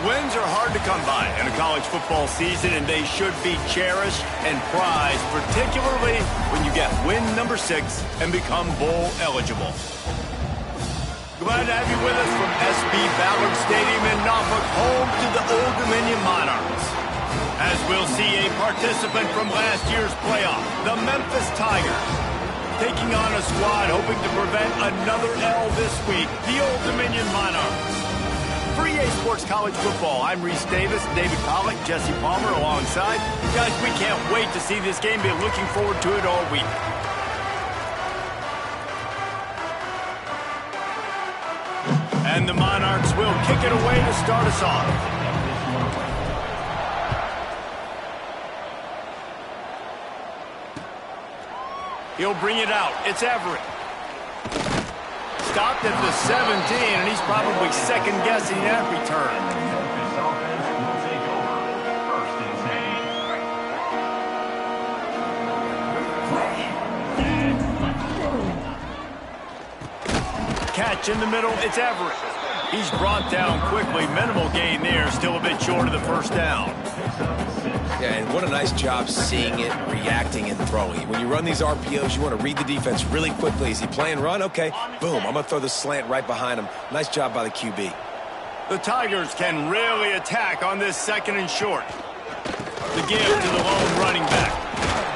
Wins are hard to come by in a college football season, and they should be cherished and prized, particularly when you get win number 6 and become bowl eligible. Glad to have you with us from SB Ballard Stadium in Norfolk, home to the Old Dominion Monarchs. As we'll see a participant from last year's playoff, the Memphis Tigers, taking on a squad hoping to prevent another L this week, the Old Dominion Monarchs. For EA Sports College Football, I'm Reese Davis, David Pollock, Jesse Palmer alongside. Guys, we can't wait to see this game. Been looking forward to it all week. And the Monarchs will kick it away to start us off. He'll bring it out. It's Everett. Stopped at the 17, and he's probably second-guessing that return. Catch in the middle, it's Everett. He's brought down quickly. Minimal gain there, still a bit short of the first down. Yeah, and what a nice job seeing it, reacting, and throwing. When you run these RPOs, you want to read the defense really quickly. Is he playing run? Okay, boom, I'm going to throw the slant right behind him. Nice job by the QB. The Tigers can really attack on this second and short. The give to the lone running back.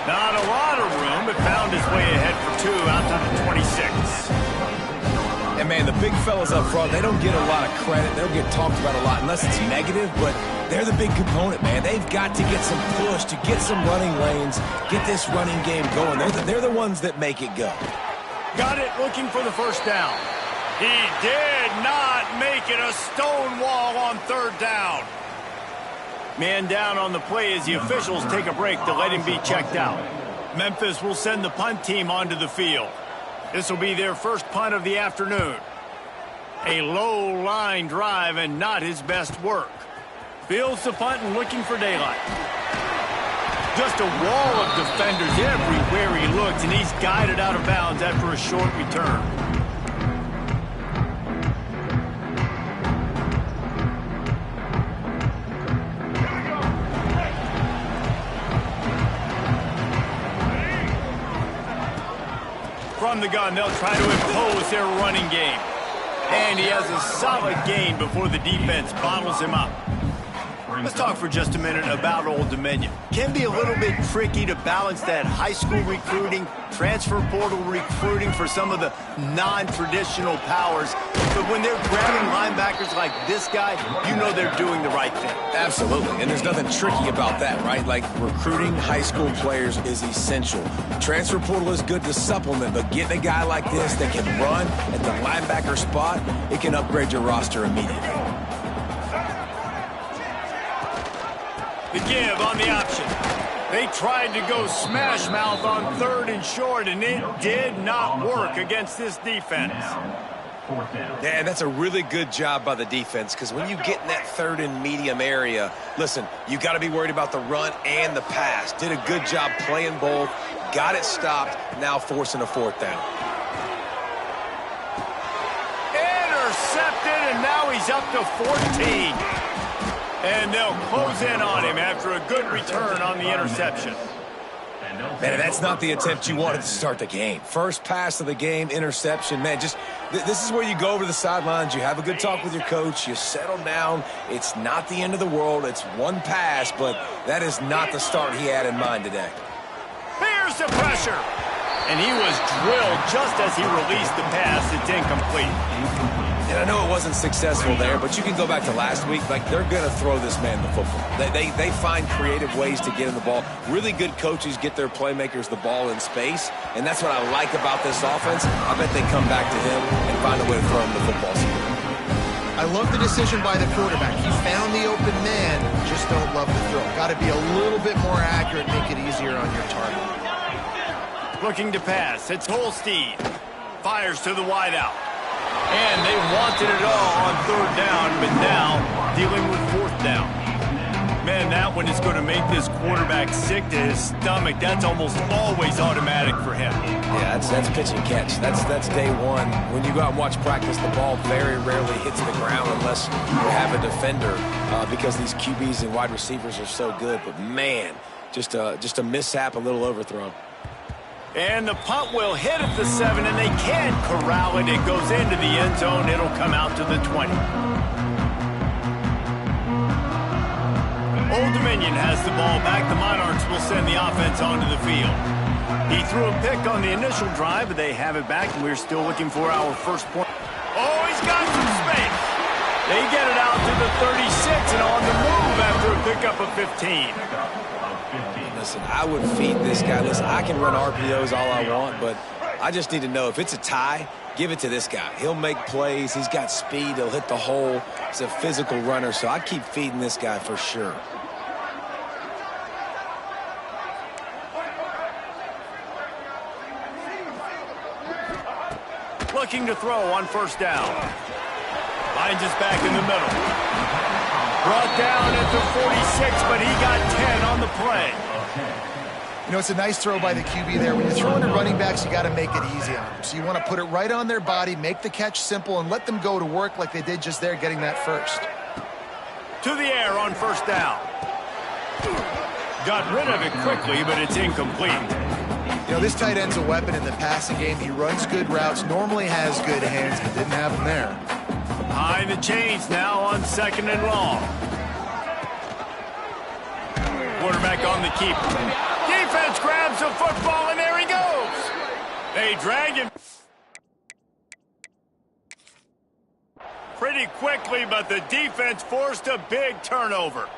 Not a lot of room, but found his way ahead for 2 out to the 26. And, man, the big fellas up front, they don't get a lot of credit. They don't get talked about a lot unless it's negative, but they're the big component, man. They've got to get some push, to get some running lanes, get this running game going. They're the ones that make it go. Got it, looking for the first down. He did not make it. A stone wall on third down. Man down on the play as the officials take a break to let him be checked out. Memphis will send the punt team onto the field. This will be their first punt of the afternoon. A low line drive and not his best work. Fields the punt and looking for daylight. Just a wall of defenders everywhere he looks, and he's guided out of bounds after a short return. From the gun, they'll try to impose their running game. And he has a solid gain before the defense bottles him up. Let's talk for just a minute about Old Dominion. Can be a little bit tricky to balance that high school recruiting, transfer portal recruiting for some of the non-traditional powers. But when they're grabbing linebackers like this guy, you know they're doing the right thing. Absolutely, and there's nothing tricky about that, right? Like, recruiting high school players is essential. Transfer portal is good to supplement, but getting a guy like this that can run at the linebacker spot, it can upgrade your roster immediately. The give on the option. They tried to go smash mouth on third and short, and it did not work against this defense. Yeah, that's a really good job by the defense, because when you get in that third and medium area, listen, you got to be worried about the run and the pass. Did a good job playing both, got it stopped, now forcing a fourth down. Intercepted, and now he's up to 14. And they'll close in on him after a good return on the interception. Man, that's not the attempt you wanted to start the game. First pass of the game, interception. Man, just this is where you go over to the sidelines. You have a good talk with your coach. You settle down. It's not the end of the world. It's one pass, but that is not the start he had in mind today. Here's the pressure. And he was drilled just as he released the pass. It's incomplete. And I know it wasn't successful there, but you can go back to last week. Like, they're going to throw this man the football. They find creative ways to get him the ball. Really good coaches get their playmakers the ball in space, and that's what I like about this offense. I bet they come back to him and find a way to throw him the football. I love the decision by the quarterback. He found the open man, just don't love the throw. Got to be a little bit more accurate, make it easier on your target. Looking to pass. It's Holstein. Fires to the wideout. And they wanted it all on third down, but now dealing with fourth down. Man, that one is going to make this quarterback sick to his stomach. That's almost always automatic for him. Yeah, that's pitch and catch. That's day one. When you go out and watch practice, the ball very rarely hits the ground unless you have a defender because these QBs and wide receivers are so good. But, man, just a mishap, a little overthrown. And the punt will hit at the 7, and they can't corral it. It goes into the end zone. It'll come out to the 20. Old Dominion has the ball back. The Monarchs will send the offense onto the field. He threw a pick on the initial drive, but they have it back, and we're still looking for our first point. Oh, he's got some space. They get it out to the 36 and on the move after a pickup of 15. Listen, I would feed this guy. Listen, I can run RPOs all I want, but I just need to know if it's a tie, give it to this guy. He'll make plays. He's got speed. He'll hit the hole. He's a physical runner, so I keep feeding this guy for sure. Looking to throw on first down. Finds his back in the middle. Brought down at the 46, but he got 10 on the play. You know, it's a nice throw by the QB there. When you're throwing to running backs, you got to make it easy on them. So you want to put it right on their body, make the catch simple, and let them go to work like they did just there, getting that first. To the air on first down. Got rid of it quickly, but it's incomplete. You know, this tight end's a weapon in the passing game. He runs good routes, normally has good hands, but didn't have them there. High the chains now on 2nd and long. Quarterback on the keeper. Defense grabs the football, and there he goes. They drag him pretty quickly, but the defense forced a big turnover.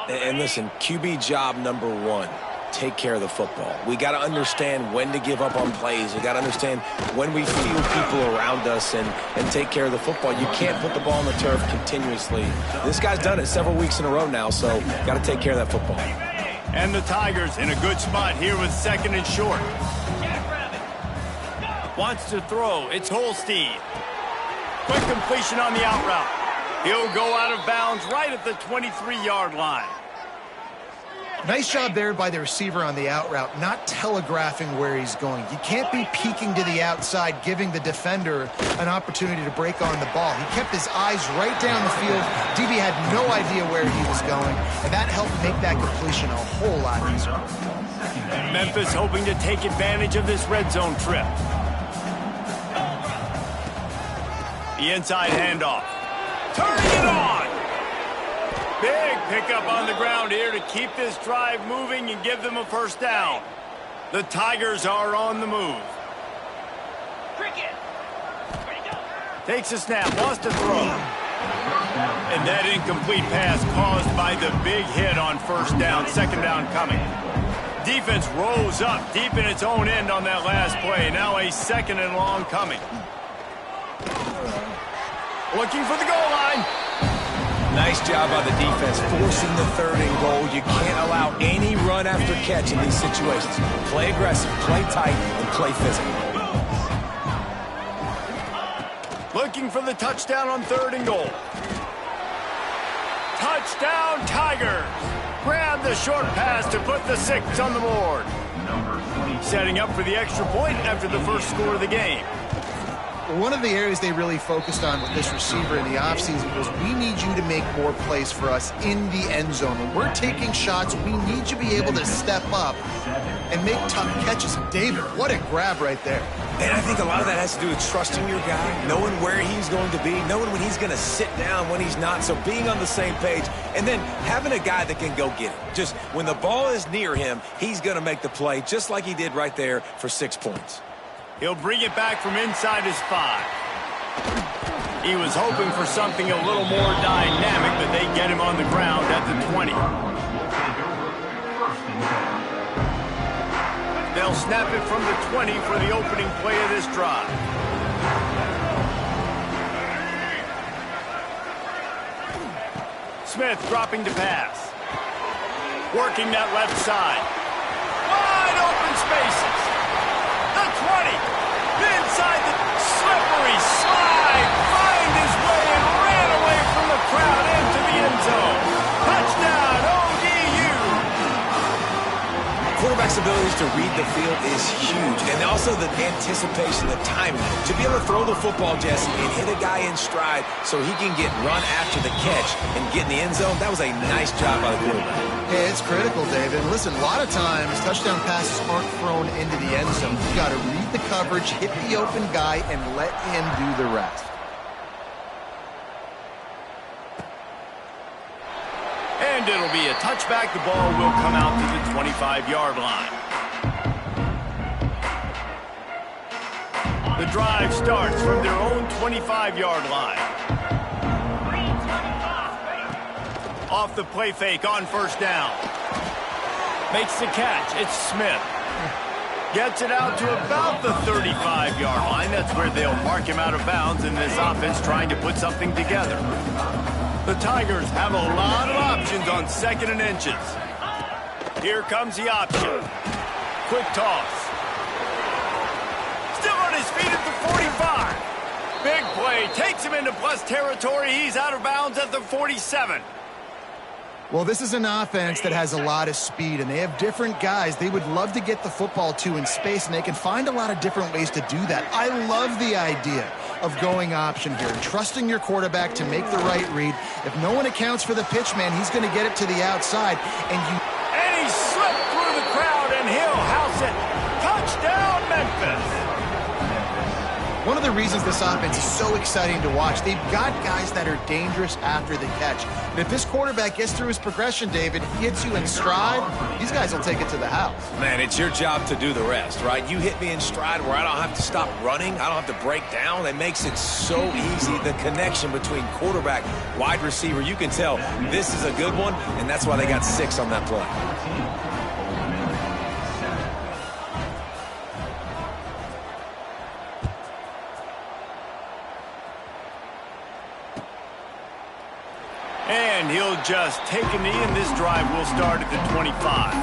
And listen, QB job number one, take care of the football. We got to understand when to give up on plays. We got to understand when we feel people around us and take care of the football. You can't put the ball on the turf continuously. This guy's done it several weeks in a row now, so got to take care of that football. And the Tigers in a good spot here with 2nd and short. Wants to throw. It's Holstein. Quick completion on the out route. He'll go out of bounds right at the 23-yard line. Nice job there by the receiver on the out route, not telegraphing where he's going. You can't be peeking to the outside, giving the defender an opportunity to break on the ball. He kept his eyes right down the field. DB had no idea where he was going, and that helped make that completion a whole lot easier. Memphis hoping to take advantage of this red zone trip. The inside handoff. Turning it on! Big pickup on the ground here to keep this drive moving and give them a first down. The Tigers are on the move. Takes a snap, wants to throw. And that incomplete pass caused by the big hit on first down, 2nd down coming. Defense rose up deep in its own end on that last play. Now a 2nd and long coming. Looking for the goal line. Nice job by the defense, forcing the 3rd and goal. You can't allow any run after catch in these situations. Play aggressive, play tight, and play physical. Looking for the touchdown on 3rd and goal. Touchdown, Tigers. Grab the short pass to put the 6 on the board. Setting up for the extra point after the first score of the game. One of the areas they really focused on with this receiver in the offseason was we need you to make more plays for us in the end zone. When we're taking shots, we need you to be able to step up and make tough catches. David, what a grab right there. And I think a lot of that has to do with trusting your guy, knowing where he's going to be, knowing when he's going to sit down, when he's not, so being on the same page, and then having a guy that can go get it. Just when the ball is near him, he's going to make the play just like he did right there for 6 points. He'll bring it back from inside his 5. He was hoping for something a little more dynamic, but they get him on the ground at the 20. They'll snap it from the 20 for the opening play of this drive. Smith dropping to pass. Working that left side. Wide open spaces. The 20. Inside the slippery slide. Find his way and ran away from the crowd into the end zone. Touchdown, abilities to read the field is huge. And also the anticipation, the timing. To be able to throw the football, Jesse, and hit a guy in stride so he can get run after the catch and get in the end zone, that was a nice job by the quarterback. Yeah, it's critical, David. And listen, a lot of times, touchdown passes aren't thrown into the end zone. You got to read the coverage, hit the open guy, and let him do the rest. And it'll be a touchback. The ball will come out to the 25-yard line. The drive starts from their own 25-yard line. Off the play fake on first down. Makes the catch. It's Smith. Gets it out to about the 35-yard line. That's where they'll mark him out of bounds in this offense trying to put something together. The Tigers have a lot of options on 2nd and inches. Here comes the option. Quick toss. Still on his feet at the 45. Big play. Takes him into plus territory. He's out of bounds at the 47. Well, this is an offense that has a lot of speed, and they have different guys they would love to get the football to in space, and they can find a lot of different ways to do that. I love the idea of going option here, trusting your quarterback to make the right read. If no one accounts for the pitch, man, he's going to get it to the outside. And he slipped through the crowd, and he'll house it. Touchdown, Memphis. One of the reasons this offense is so exciting to watch, they've got guys that are dangerous after the catch. And if this quarterback gets through his progression, David, he hits you in stride, these guys will take it to the house. Man, it's your job to do the rest, right? You hit me in stride where I don't have to stop running. I don't have to break down. It makes it so easy. The connection between quarterback, wide receiver, you can tell this is a good one, and that's why they got 6 on that play. And he'll just take a knee, and this drive will start at the 25.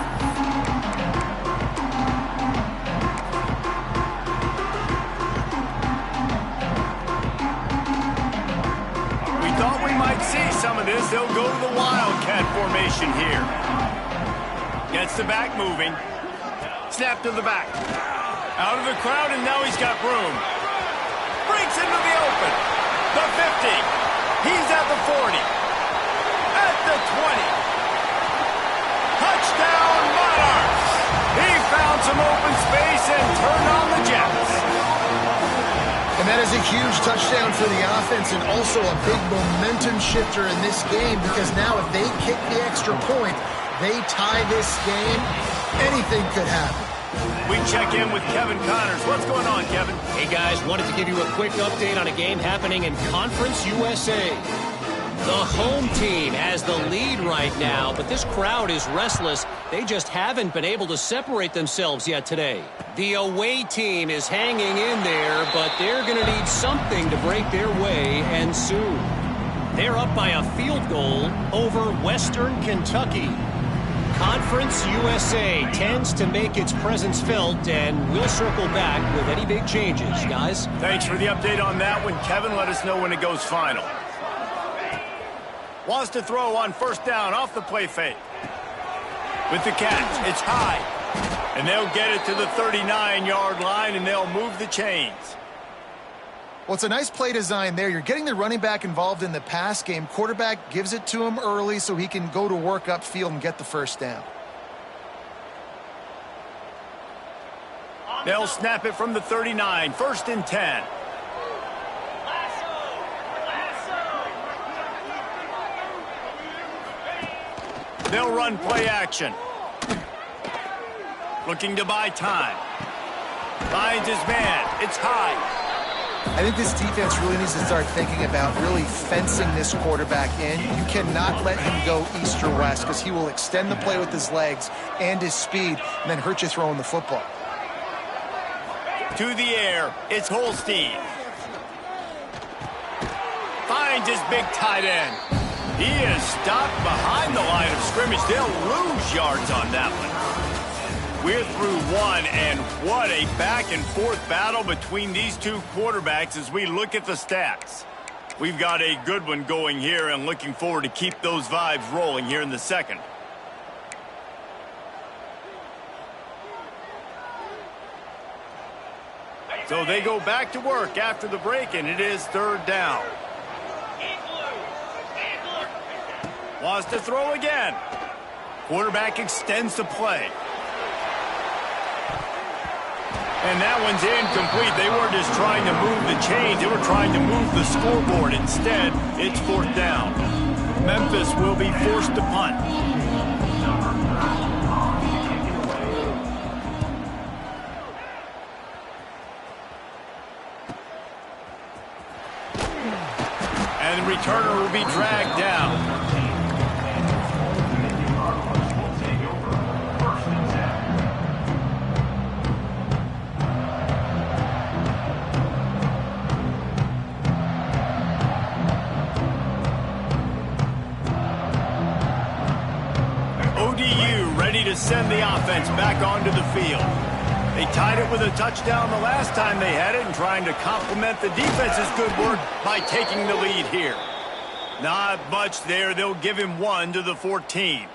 We thought we might see some of this. They'll go to the Wildcat formation here. Gets the back moving. Snap to the back. Out of the crowd, and now he's got room. Breaks into the open. The 50. He's at the 40. At the 20. Touchdown, Monarchs! He found some open space and turned on the Jets. And that is a huge touchdown for the offense and also a big momentum shifter in this game, because now if they kick the extra point, they tie this game, anything could happen. We check in with Kevin Connors. What's going on, Kevin? Hey, guys, wanted to give you a quick update on a game happening in Conference USA. The home team has the lead right now, but this crowd is restless. They just haven't been able to separate themselves yet today. The away team is hanging in there, but they're going to need something to break their way, and soon. They're up by a field goal over Western Kentucky. Conference USA tends to make its presence felt, and we'll circle back with any big changes, guys. Thanks for the update on that one, Kevin. Let us know when it goes final. Wants to throw on first down off the play fake. With the catch, it's high. And they'll get it to the 39-yard line, and they'll move the chains. Well, it's a nice play design there. You're getting the running back involved in the pass game. Quarterback gives it to him early so he can go to work upfield and get the first down. They'll snap it from the 39, 1st and 10. They'll run play action. Looking to buy time. Finds his man. It's high. I think this defense really needs to start thinking about really fencing this quarterback in. You cannot let him go east or west, because he will extend the play with his legs and his speed and then hurt you throwing the football. To the air. It's Holstein. Finds his big tight end. He is stopped behind the line of scrimmage. They'll lose yards on that one. We're through one, and what a back-and-forth battle between these two quarterbacks as we look at the stats. We've got a good one going here, and looking forward to keep those vibes rolling here in the second. So they go back to work after the break, and it is third down. Wants to throw again. Quarterback extends the play. And that one's incomplete. They weren't just trying to move the chains. They were trying to move the scoreboard. Instead, it's fourth down. Memphis will be forced to punt. And the returner will be dragged down. Ready to send the offense back onto the field. They tied it with a touchdown the last time they had it and trying to complement the defense's good work by taking the lead here. Not much there. They'll give him 1 to the 14.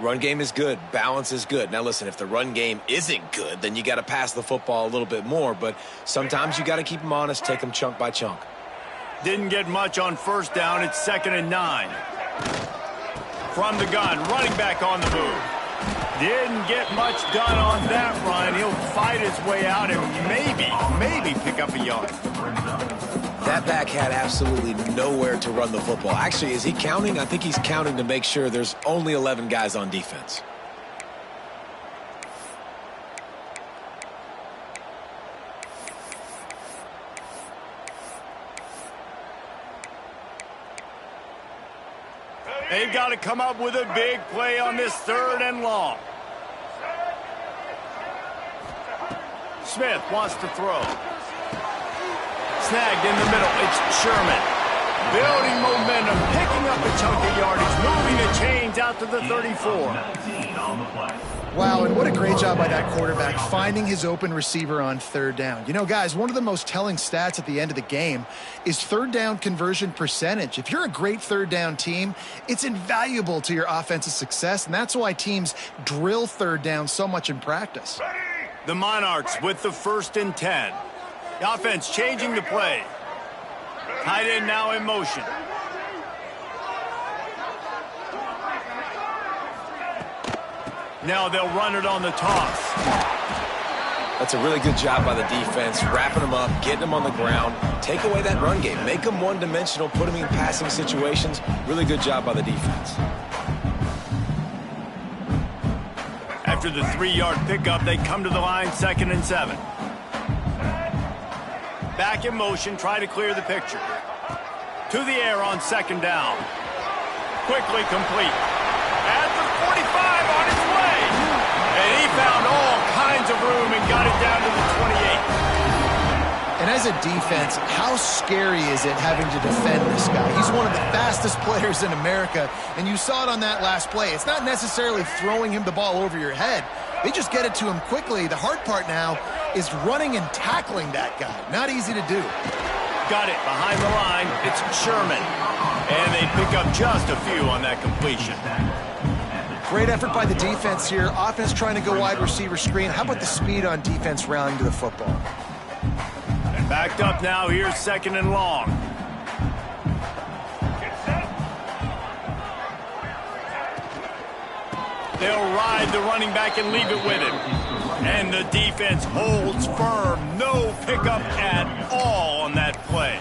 Run game is good. Balance is good. Now, listen, if the run game isn't good, then you got to pass the football a little bit more. But sometimes you got to keep them honest, take them chunk by chunk. Didn't get much on first down. It's 2nd and 9. From the gun, running back on the move. Didn't get much done on that run. He'll fight his way out and maybe pick up a yard. That back had absolutely nowhere to run the football. Actually, is he counting? I think he's counting to make sure there's only 11 guys on defense. They've got to come up with a big play on this 3rd and long. Smith wants to throw. Snagged in the middle. It's Sherman. Building momentum, picking up a chunk of yardage, moving the chains out to the 34. Wow, and what a great job by that quarterback, finding his open receiver on 3rd down. You know, guys, one of the most telling stats at the end of the game is 3rd down conversion percentage. If you're a great 3rd down team, it's invaluable to your offensive success, and that's why teams drill 3rd down so much in practice. The Monarchs with the 1st and 10. The offense changing the play. Tight end now in motion. Now they'll run it on the toss. That's a really good job by the defense, wrapping them up, getting them on the ground. Take away that run game. Make them one-dimensional, put them in passing situations. Really good job by the defense. After the 3-yard pickup, they come to the line, 2nd and 7. Back in motion, try to clear the picture. To the air on 2nd down. Quickly complete. At the 45 on his way. And he found all kinds of room and got it down to the 28. And as a defense, how scary is it having to defend this guy? He's one of the fastest players in America, and you saw it on that last play. It's not necessarily throwing him the ball over your head. They just get it to him quickly. The hard part now is running and tackling that guy. Not easy to do. Got it behind the line. It's Sherman. And they pick up just a few on that completion. Great effort by the defense here. Offense trying to go wide receiver screen. How about the speed on defense rallying to the football? And backed up now. Here's 2nd and long. They'll ride the running back and leave it with him. And the defense holds firm. No pickup at all on that play.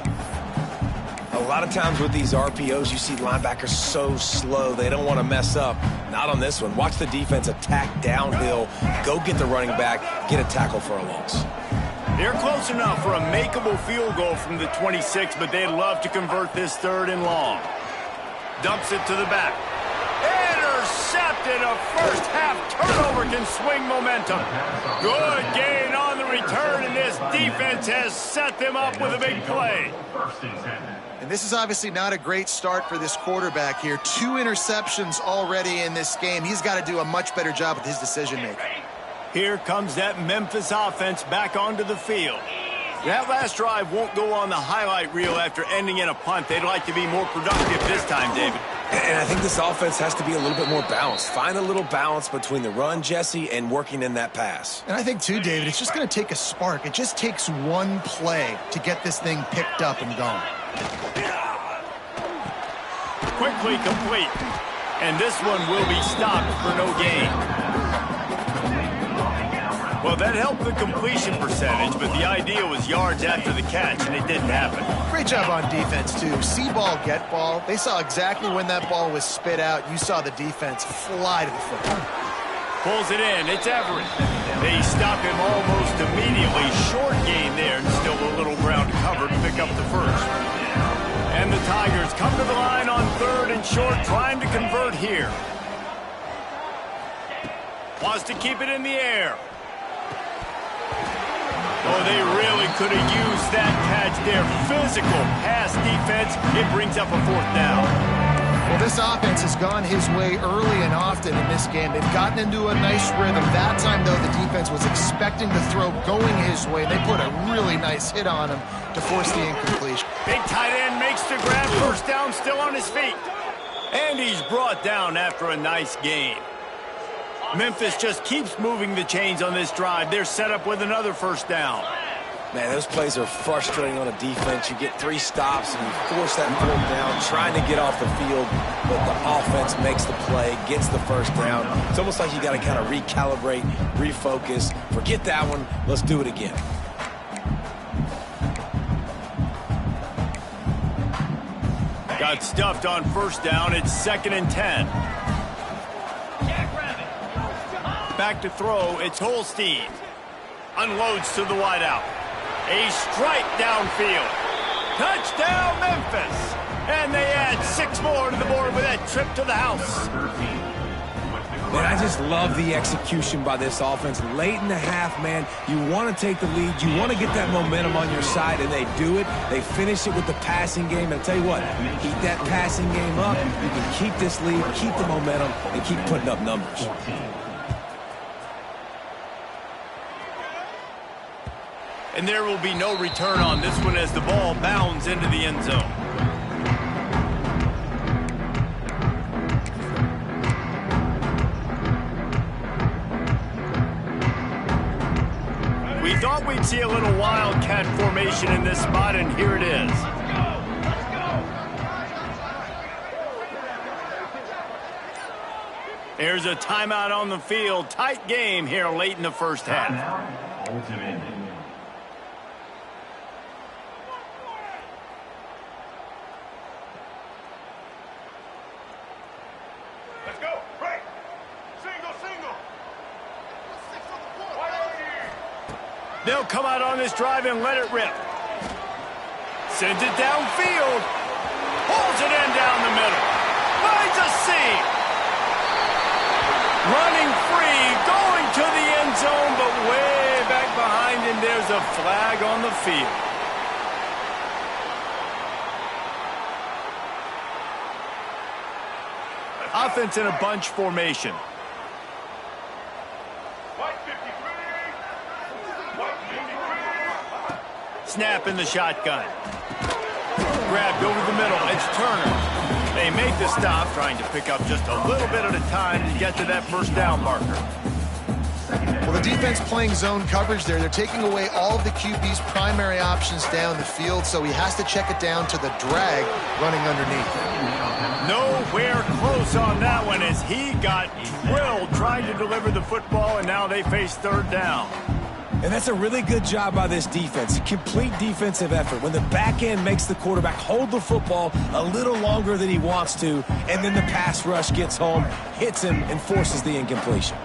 A lot of times with these RPOs, you see linebackers so slow, they don't want to mess up. Not on this one. Watch the defense attack downhill, go get the running back, get a tackle for a loss. They're close enough for a makeable field goal from the 26, but they'd love to convert this 3rd and long. Dumps it to the back. Intercepted. A first-half turnover can swing momentum. Good gain on the return, and this defense has set them up with a big play. And this is obviously not a great start for this quarterback here. 2 interceptions already in this game. He's got to do a much better job with his decision-making. Here comes that Memphis offense back onto the field. That last drive won't go on the highlight reel after ending in a punt. They'd like to be more productive this time, David. And I think this offense has to be a little bit more balanced. Find a little balance between the run, Jesse, and working in that pass. And I think, too, David, it's just going to take a spark. It just takes one play to get this thing picked up and going. Quickly complete. And this one will be stopped for no gain. Well, that helped the completion percentage, but the idea was yards after the catch, and it didn't happen. Great job on defense, too. See ball, get ball. They saw exactly when that ball was spit out. You saw the defense fly to the football. Pulls it in. It's Everett. They stop him almost immediately. Short gain there, and still a little ground cover to pick up the first. And the Tigers come to the line on 3rd and short, trying to convert here. Wants to keep it in the air. Oh, they really could have used that catch there. Physical pass defense. It brings up a 4th down. Well, this offense has gone his way early and often in this game. They've gotten into a nice rhythm. That time, though, the defense was expecting the throw going his way. They put a really nice hit on him to force the incompletion. Big tight end makes the grab. First down, still on his feet. And he's brought down after a nice gain. Memphis just keeps moving the chains on this drive. They're set up with another first down. Man, those plays are frustrating on a defense. You get 3 stops and you force that 4th down, trying to get off the field, but the offense makes the play, gets the first down. It's almost like you got to kind of recalibrate, refocus. Forget that one. Let's do it again. Got stuffed on first down. It's 2nd and 10. Back to throw. It's Holstein. Unloads to the wideout. A strike downfield. Touchdown, Memphis. And they add 6 more to the board with that trip to the house. Man, I just love the execution by this offense. Late in the half, man, you want to take the lead. You want to get that momentum on your side, and they do it. They finish it with the passing game. And I'll tell you what, keep that passing game up. You can keep this lead, keep the momentum, and keep putting up numbers. And there will be no return on this one as the ball bounds into the end zone. We thought we'd see a little wildcat formation in this spot, and here it is. There's a timeout on the field. Tight game here late in the first half. They'll come out on this drive and let it rip. Sends it downfield. Pulls it in down the middle. Finds a seam. Running free, going to the end zone, but way back behind him, there's a flag on the field. Offense in a bunch formation. Snap in the shotgun. Grabbed over the middle. It's Turner. They make the stop, trying to pick up just a little bit at a time to get to that first down marker. Well, the defense playing zone coverage there. They're taking away all of the QB's primary options down the field, so he has to check it down to the drag running underneath. Nowhere close on that one as he got drilled trying to deliver the football, and now they face 3rd down. And that's a really good job by this defense. Complete defensive effort. When the back end makes the quarterback hold the football a little longer than he wants to, and then the pass rush gets home, hits him, and forces the incompletion.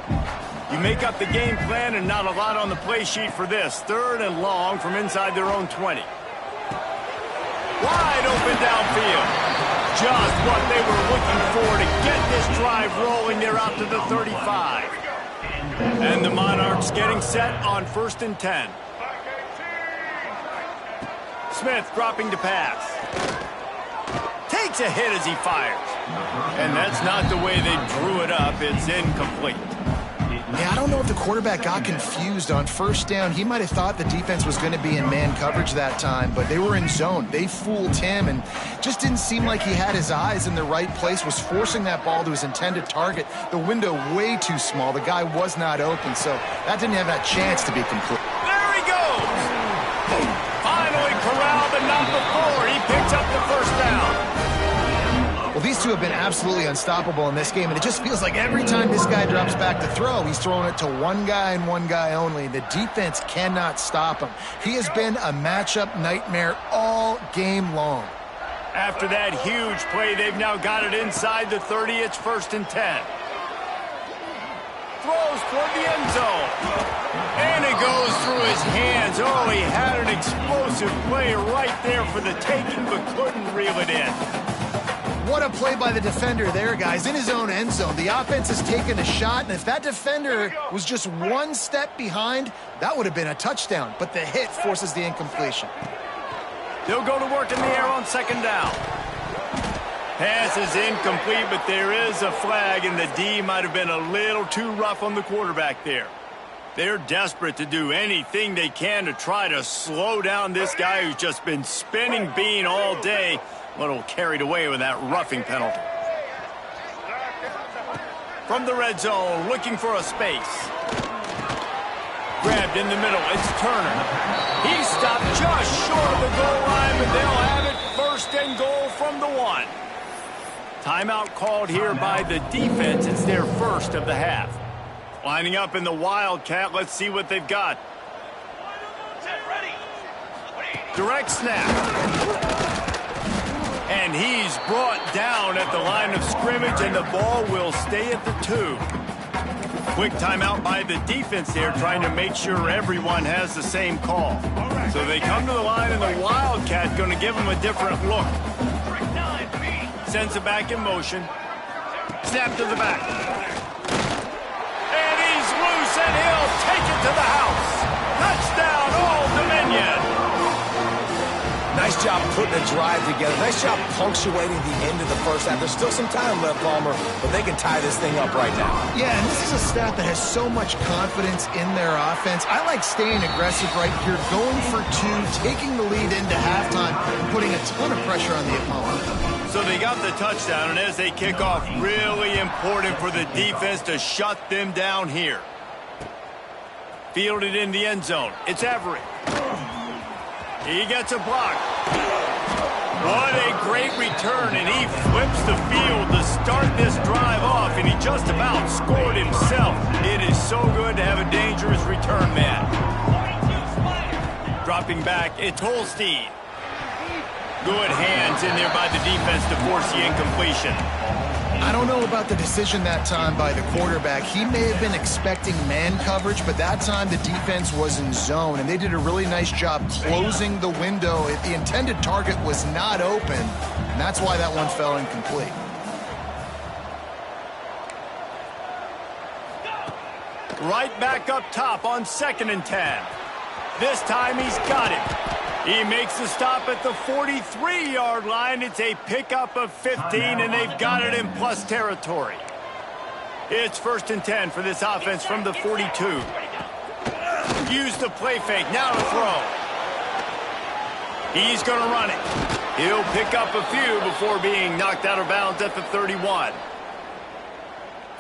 You make up the game plan and not a lot on the play sheet for this. 3rd and long from inside their own 20. Wide open downfield. Just what they were looking for to get this drive rolling. They're out to the 35. And the Monarchs getting set on 1st and 10. Smith dropping to pass. Takes a hit as he fires. And that's not the way they drew it up. It's incomplete. Yeah, I don't know if the quarterback got confused on first down. He might have thought the defense was going to be in man coverage that time, but they were in zone. They fooled him and just didn't seem like he had his eyes in the right place, was forcing that ball to his intended target. The window way too small. The guy was not open, so that didn't have that chance to be complete. There he goes! Finally corralled, but not before. He picks up the first down. Well, these two have been absolutely unstoppable in this game, and it just feels like every time this guy drops back to throw, he's throwing it to one guy and one guy only. The defense cannot stop him. He has been a matchup nightmare all game long. After that huge play, they've now got it inside the 30. It's 1st and 10. Throws toward the end zone. And it goes through his hands. Oh, he had an explosive play right there for the taking, but couldn't reel it in. What a play by the defender there, guys, in his own end zone. The offense has taken a shot, and if that defender was just one step behind, that would have been a touchdown. But the hit forces the incompletion. They'll go to work in the air on 2nd down. Pass is incomplete, but there is a flag, and the D might have been a little too rough on the quarterback there. They're desperate to do anything they can to try to slow down this guy who's just been spinning bean all day. A little carried away with that roughing penalty. From the red zone, looking for a space. Grabbed in the middle, it's Turner. He stopped just short of the goal line, but they'll have it 1st and goal from the 1. Timeout called here by the defense. It's their first of the half. Lining up in the Wildcat, let's see what they've got. Direct snap. And he's brought down at the line of scrimmage, and the ball will stay at the 2. Quick timeout by the defense there, trying to make sure everyone has the same call. So they come to the line, and the Wildcat going to give them a different look. Sends it back in motion. Snap to the back. And he's loose, and he'll take it to the house. Touchdown, Old Dominion. Nice job putting a drive together. Nice job punctuating the end of the first half. There's still some time left, Palmer, but they can tie this thing up right now. Yeah, and this is a staff that has so much confidence in their offense. I like staying aggressive right here, going for 2, taking the lead into halftime, and putting a ton of pressure on the opponent. So they got the touchdown, and as they kick off, really important for the defense to shut them down here. Fielded in the end zone. It's Everett. He gets a block. What a great return, and he flips the field to start this drive off, and he just about scored himself. It is so good to have a dangerous return man. Dropping back, it's Holstein. Good hands in there by the defense to force the incompletion. I don't know about the decision that time by the quarterback. He may have been expecting man coverage, but that time the defense was in zone, and they did a really nice job closing the window. The intended target was not open, and that's why that one fell incomplete. Right back up top on 2nd and 10. This time he's got it. He makes the stop at the 43-yard line. It's a pickup of 15, and they've got it in plus territory. It's 1st and 10 for this offense from the 42. Use the play fake. Now to throw. He's going to run it. He'll pick up a few before being knocked out of bounds at the 31.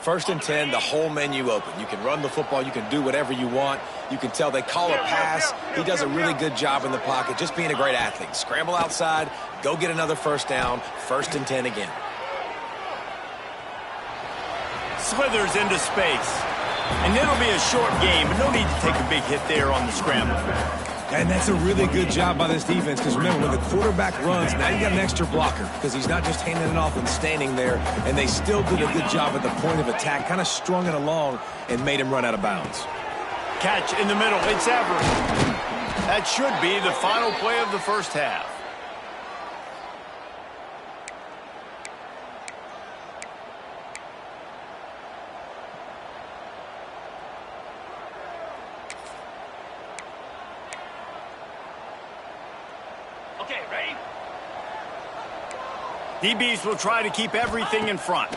1st and 10, the whole menu open. You can run the football. You can do whatever you want. You can tell they call a pass. He does a really good job in the pocket, just being a great athlete. Scramble outside, go get another 1st down, 1st and 10 again. Slithers into space. And it'll be a short game, but no need to take a big hit there on the scramble. And that's a really good job by this defense, because remember, when the quarterback runs, now you got an extra blocker, because he's not just handing it off and standing there, and they still did a good job at the point of attack, kind of strung it along and made him run out of bounds. Catch in the middle, it's Everett. That should be the final play of the first half. Okay, ready? DBs will try to keep everything in front.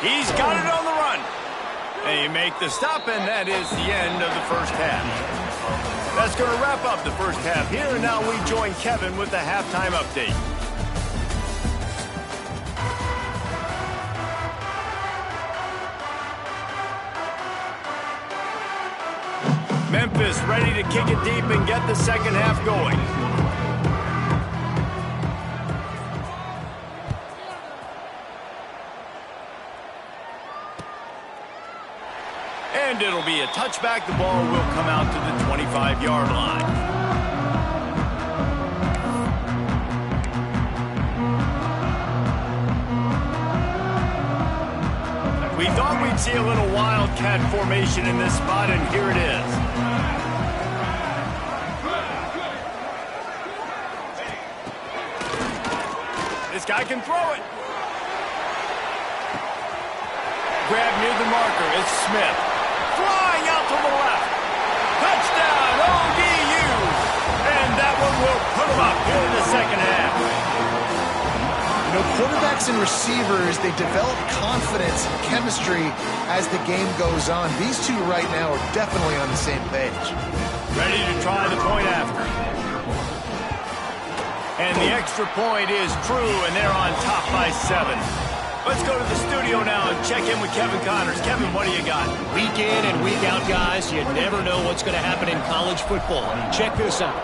He's got it on the run. They make the stop, and that is the end of the first half. That's going to wrap up the first half here, and now we join Kevin with the halftime update. Memphis ready to kick it deep and get the second half going. And it'll be a touchback. The ball will come out to the 25-yard line. We thought we'd see a little wildcat formation in this spot, and here it is. This guy can throw it. Grab near the marker. It's Smith. Flying out to the left. Touchdown, ODU. And that one will put them up here in the second half. You know, quarterbacks and receivers, they develop confidence and chemistry as the game goes on. These two right now are definitely on the same page. Ready to try the point after. And the extra point is true, and they're on top by 7. Let's go to the studio now and check in with Kevin Connors. Kevin, what do you got? Week in and week out, guys, you never know what's going to happen in college football. Check this out.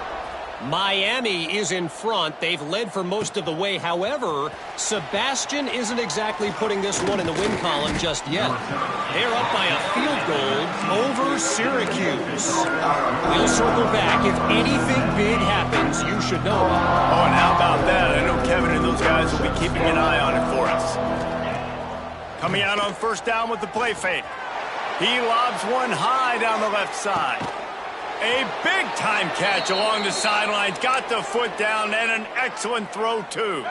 Miami is in front. They've led for most of the way. However, Sebastian isn't exactly putting this one in the win column just yet. They're up by a field goal over Syracuse. We'll circle back. If anything big happens, you should know. Oh, and how about that? I know Kevin and those guys will be keeping an eye on it for us. Coming out on first down with the play fake. He lobs one high down the left side. A big-time catch along the sidelines. Got the foot down and an excellent throw, too.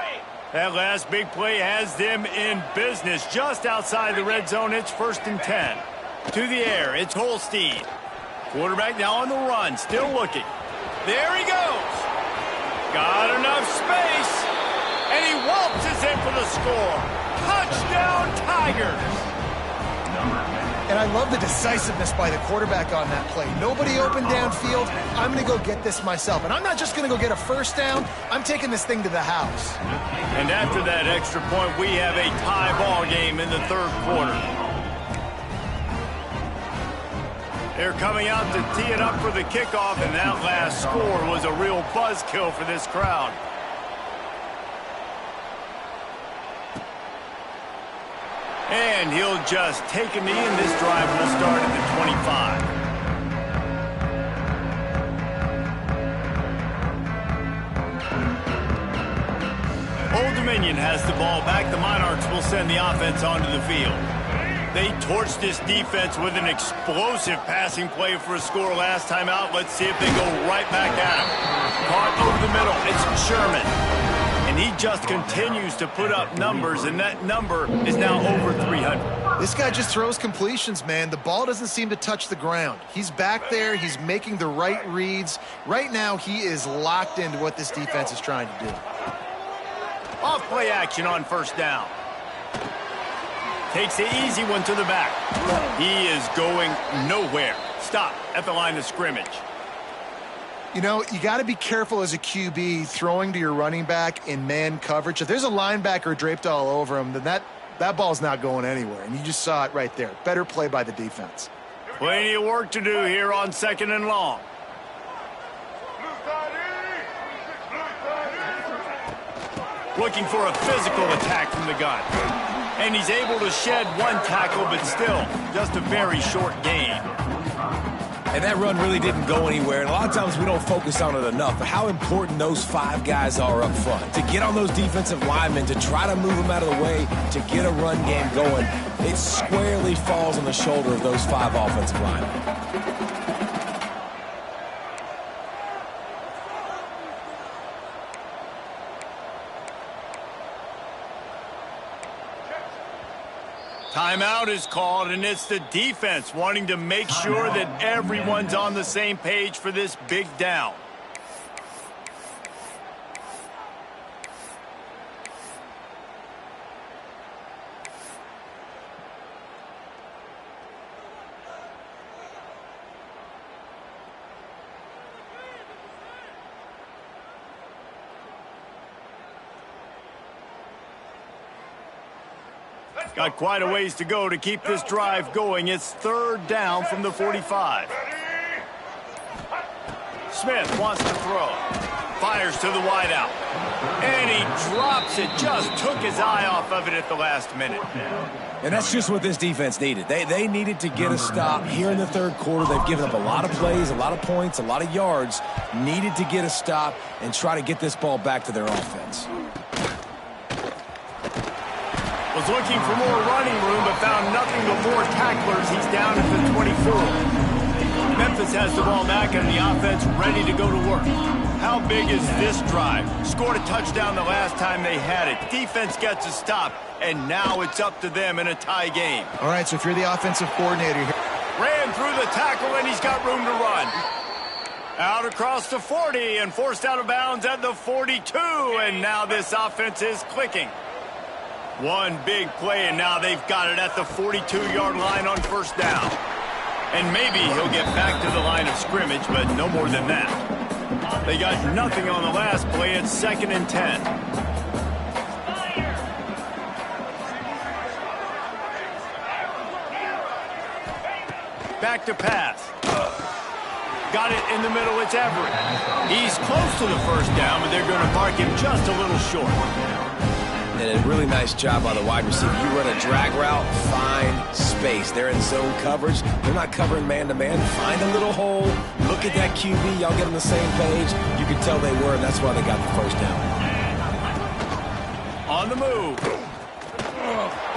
That last big play has them in business. Just outside the red zone, it's 1st and 10. To the air, it's Holstein. Quarterback now on the run, still looking. There he goes. Got enough space. And he waltzes in for the score. Touchdown, Tigers. And I love the decisiveness by the quarterback on that play. Nobody open downfield. I'm going to go get this myself. And I'm not just going to go get a first down. I'm taking this thing to the house. And after that extra point, we have a tie ball game in the third quarter. They're coming out to tee it up for the kickoff, and that last score was a real buzzkill for this crowd. And he'll just take a knee, and this drive will start at the 25. Old Dominion has the ball back. The Monarchs will send the offense onto the field. They torched this defense with an explosive passing play for a score last time out. Let's see if they go right back at him. Caught over the middle. It's Sherman. And he just continues to put up numbers, and that number is now over 300. This guy just throws completions, man. The ball doesn't seem to touch the ground. He's back there. He's making the right reads. Right now, he is locked into what this defense is trying to do. Off play action on first down. Takes the easy one to the back. He is going nowhere. Stop at the line of scrimmage. You know, you got to be careful as a QB throwing to your running back in man coverage. If there's a linebacker draped all over him, then that ball's not going anywhere. And you just saw it right there. Better play by the defense. Plenty of work to do here on 2nd and long. Looking for a physical attack from the gun. And he's able to shed one tackle, but still just a very short gain. And that run really didn't go anywhere. And a lot of times we don't focus on it enough. But how important those 5 guys are up front. To get on those defensive linemen, to try to move them out of the way, to get a run game going, it squarely falls on the shoulder of those 5 offensive linemen. Timeout is called, and it's the defense wanting to make sure that everyone's on the same page for this big down. Got quite a ways to go to keep this drive going. It's 3rd down from the 45. Smith wants to throw. Fires to the wideout. And he drops it. Just took his eye off of it at the last minute. And that's just what this defense needed. They needed to get a stop here in the 3rd quarter. They've given up a lot of plays, a lot of points, a lot of yards. Needed to get a stop and try to get this ball back to their offense. Was looking for more running room, but found nothing but more tacklers. He's down at the 24. Memphis has the ball back and the offense ready to go to work. How big is this drive? Scored a touchdown the last time they had it. Defense gets a stop, and now it's up to them in a tie game. All right, so if you're the offensive coordinator here. Ran through the tackle, and he's got room to run. Out across the 40 and forced out of bounds at the 42, and now this offense is clicking. One big play, and now they've got it at the 42-yard line on 1st down. And maybe he'll get back to the line of scrimmage, but no more than that. They got nothing on the last play. It's 2nd and 10. Back to pass. Got it in the middle. It's Everett. He's close to the 1st down, but they're going to mark him just a little short. And a really nice job by the wide receiver. You run a drag route, find space. They're in zone coverage. They're not covering man-to-man. Find a little hole. Look at that QB. Y'all get on the same page. You can tell they were, and that's why they got the 1st down. On the move.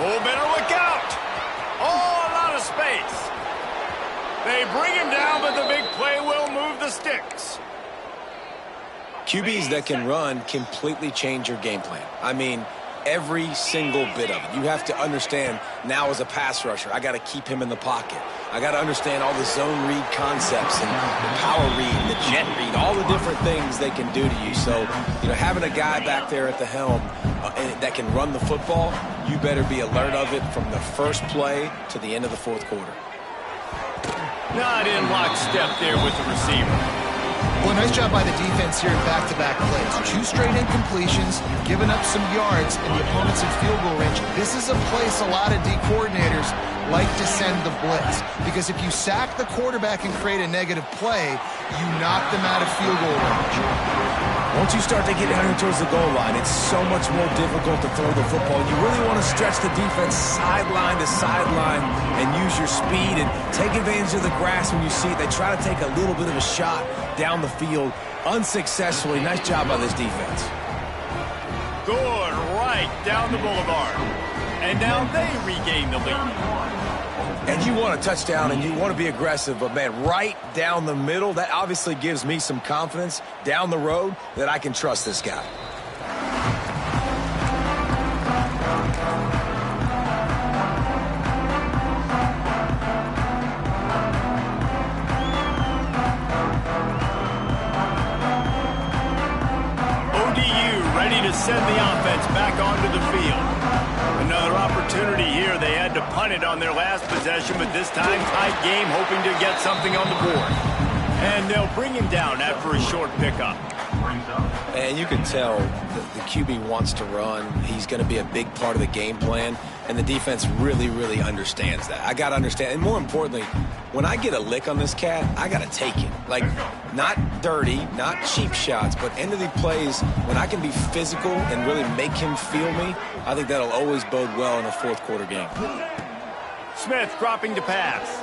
Oh, better look out. Oh, a lot of space. They bring him down, but the big play will move the sticks. QBs that can run completely change your game plan. I mean, every single bit of it. You have to understand now as a pass rusher, I got to keep him in the pocket. I got to understand all the zone read concepts and the power read and the jet read, all the different things they can do to you. So, you know, having a guy back there at the helm that can run the football, you better be alert of it from the first play to the end of the 4th quarter. Not in lockstep there with the receiver. Well, nice job by the defense here in back-to-back plays. 2 straight incompletions, you've given up some yards, and the opponent's in field goal range. This is a place a lot of D coordinators like to send the blitz, because if you sack the quarterback and create a negative play, you knock them out of field goal range. Once you start to get down here towards the goal line, it's so much more difficult to throw the football. You really want to stretch the defense sideline to sideline and use your speed and take advantage of the grass when you see it. They try to take a little bit of a shot down the field unsuccessfully. Nice job by this defense. Good, right down the boulevard. And now they regain the lead. And you want a touchdown and you want to be aggressive, but man, right down the middle, that obviously gives me some confidence down the road that I can trust this guy. ODU ready to send the offense back onto the field. Another opportunity here. They had to punt it on their last possession, but this time tight game, hoping to get something on the board. And they'll bring him down after a short pickup. And you can tell the QB wants to run. He's going to be a big part of the game plan, and the defense really, really understands that. I got to understand, and more importantly, when I get a lick on this cat, I got to take it. Like, not dirty, not cheap shots, but end of the plays, when I can be physical and really make him feel me, I think that'll always bode well in a 4th quarter game. Smith dropping to pass.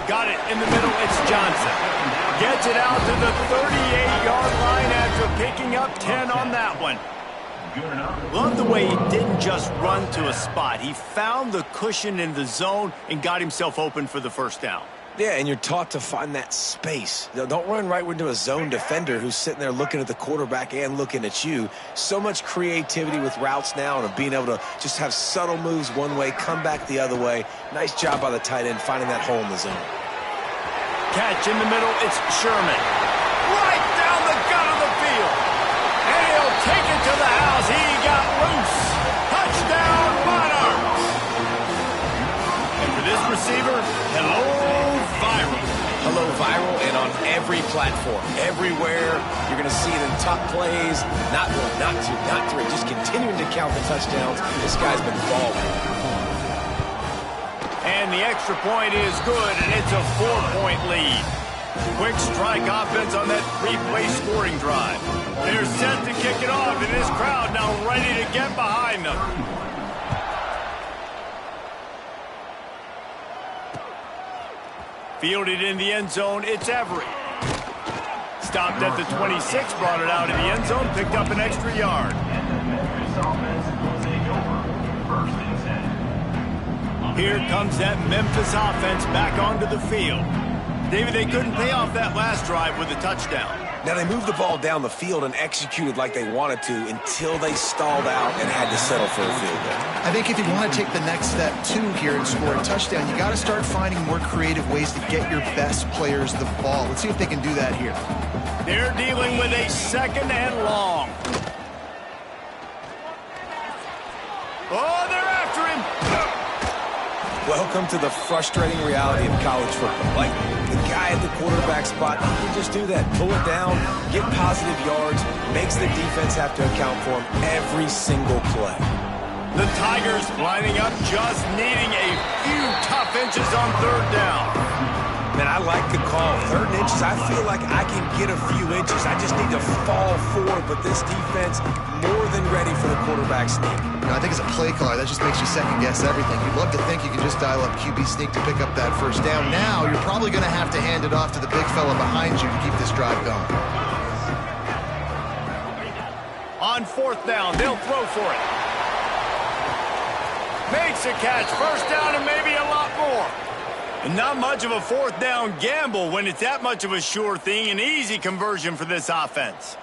Got it in the middle. It's Johnson. Gets it out to the 38-yard line after picking up 10 on that one. Love the way he didn't just run to a spot. He found the cushion in the zone and got himself open for the 1st down. Yeah, and you're taught to find that space. Don't run right into a zone defender who's sitting there looking at the quarterback and looking at you. So much creativity with routes now and being able to just have subtle moves one way, come back the other way. Nice job by the tight end finding that hole in the zone. Catch in the middle, it's Sherman. Right down the gut of the field. And he'll take it to the house. He got loose. Touchdown, Monarchs. And for this receiver, hello, viral. Hello Viral and on every platform, everywhere. You're going to see it in top plays. Not one, not two, not three. Just continuing to count the touchdowns. This guy's been balling. And the extra point is good, and it's a 4-point lead. Quick strike offense on that 3-play scoring drive. They're set to kick it off, and this crowd now ready to get behind them. Fielded in the end zone, it's Everett. Stopped at the 26, brought it out of the end zone, picked up an extra yard. Here comes that Memphis offense back onto the field. David, they couldn't pay off that last drive with a touchdown. Now, they moved the ball down the field and executed like they wanted to until they stalled out and had to settle for a field goal. I think if you want to take the next step, too, here and score a touchdown, you got to start finding more creative ways to get your best players the ball. Let's see if they can do that here. They're dealing with a 2nd and long. Oh, they're after him. Welcome to the frustrating reality of college football. Like, the guy at the quarterback spot, he can just do that. Pull it down, get positive yards, makes the defense have to account for him every single play. The Tigers lining up, just needing a few tough inches on 3rd down. Man, I like the call. 3rd and inches, I feel like I can get a few inches. I just need to fall forward, but this defense more than ready for the quarterback sneak. I think as a play caller, that just makes you second-guess everything. You'd love to think you can just dial up QB sneak to pick up that 1st down. Now, you're probably going to have to hand it off to the big fella behind you to keep this drive going. On 4th down, they'll throw for it. Makes a catch, 1st down and maybe a lot more. And not much of a 4th down gamble when it's that much of a sure thing, an easy conversion for this offense.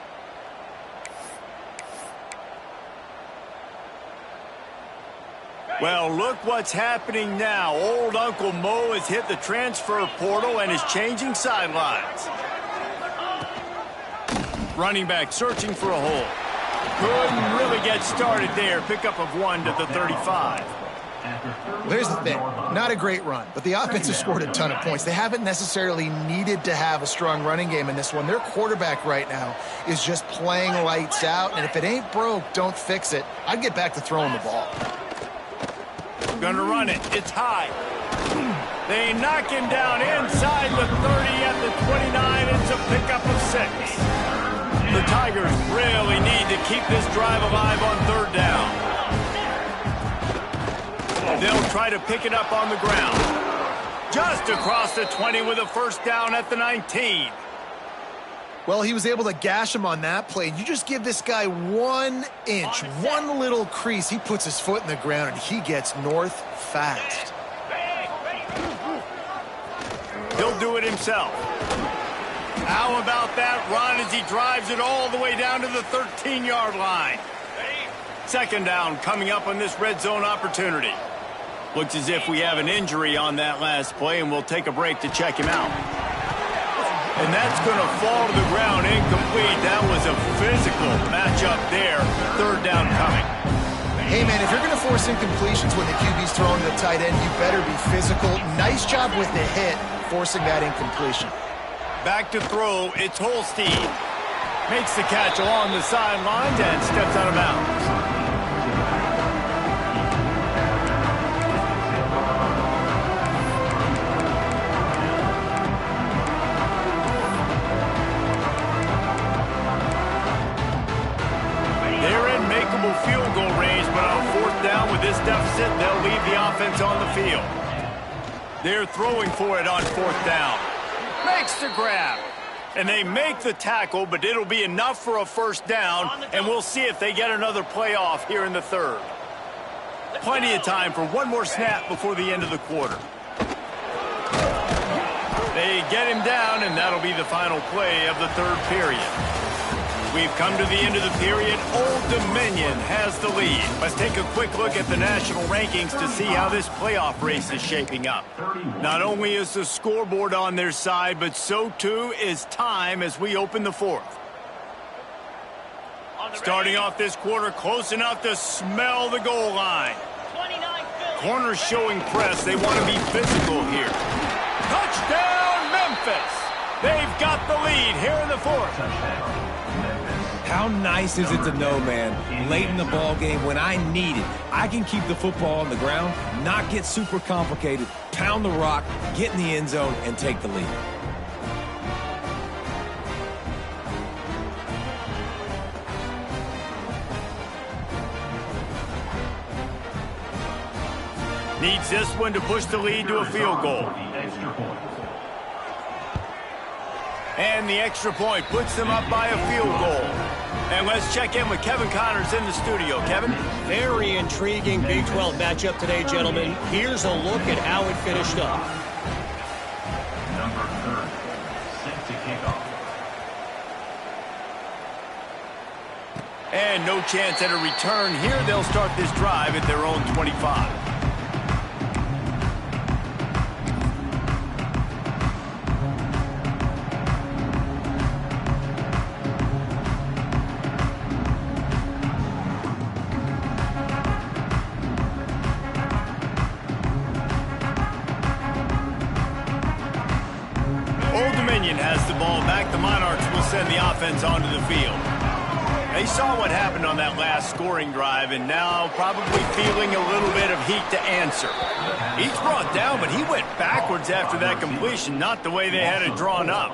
Well, look what's happening now. Old Uncle Mo has hit the transfer portal and is changing sidelines. Running back searching for a hole. Couldn't really get started there. Pickup of 1 to the 35. There's the thing. Not a great run, but the offense has scored a ton of points. They haven't necessarily needed to have a strong running game in this one. Their quarterback right now is just playing lights out, and if it ain't broke, don't fix it. I'd get back to throwing the ball. Gonna run it. It's high. They knock him down inside the 30 at the 29. It's a pickup of 6. The Tigers really need to keep this drive alive on 3rd down. They'll try to pick it up on the ground. Just across the 20 with a 1st down at the 19. Well, he was able to gash him on that play. You just give this guy 1 inch, one little crease. He puts his foot in the ground, and he gets north fast. He'll do it himself. How about that run as he drives it all the way down to the 13-yard line? 2nd down coming up on this red zone opportunity. Looks as if we have an injury on that last play, and we'll take a break to check him out. And that's going to fall to the ground incomplete. That was a physical matchup there. 3rd down coming. Hey, man, if you're going to force incompletions when the QB's throwing the tight end, you better be physical. Nice job with the hit, forcing that incompletion. Back to throw, it's Holstein. Makes the catch along the sidelines and steps out of bounds. Field goal range, but on 4th down with this deficit, they'll leave the offense on the field. They're throwing for it on 4th down. Makes the grab. And they make the tackle, but it'll be enough for a 1st down, and we'll see if they get another play off here in the 3rd. Plenty of time for one more snap before the end of the quarter. They get him down, and that'll be the final play of the 3rd period. We've come to the end of the period. Old Dominion has the lead. Let's take a quick look at the national rankings to see how this playoff race is shaping up. Not only is the scoreboard on their side, but so too is time as we open the 4th. Starting off this quarter close enough to smell the goal line. Corners showing press. They want to be physical here. Touchdown, Memphis! Memphis. They've got the lead here in the fourth. How nice is it to know, man, late in the ball game when I need it, I can keep the football on the ground, not get super complicated, pound the rock, get in the end zone, and take the lead. Needs this one to push the lead to a field goal. And the extra point puts them up by a field goal. And let's check in with Kevin Connors in the studio. Kevin? Very intriguing Big 12 matchup today, gentlemen. Here's a look at how it finished up. Number 30, set to kick off. And no chance at a return here. They'll start this drive at their own 25. Has the ball back. The Monarchs will send the offense onto the field. They saw what happened on that last scoring drive and now probably feeling a little bit of heat to answer. He's brought down, but he went backwards after that completion, not the way they had it drawn up.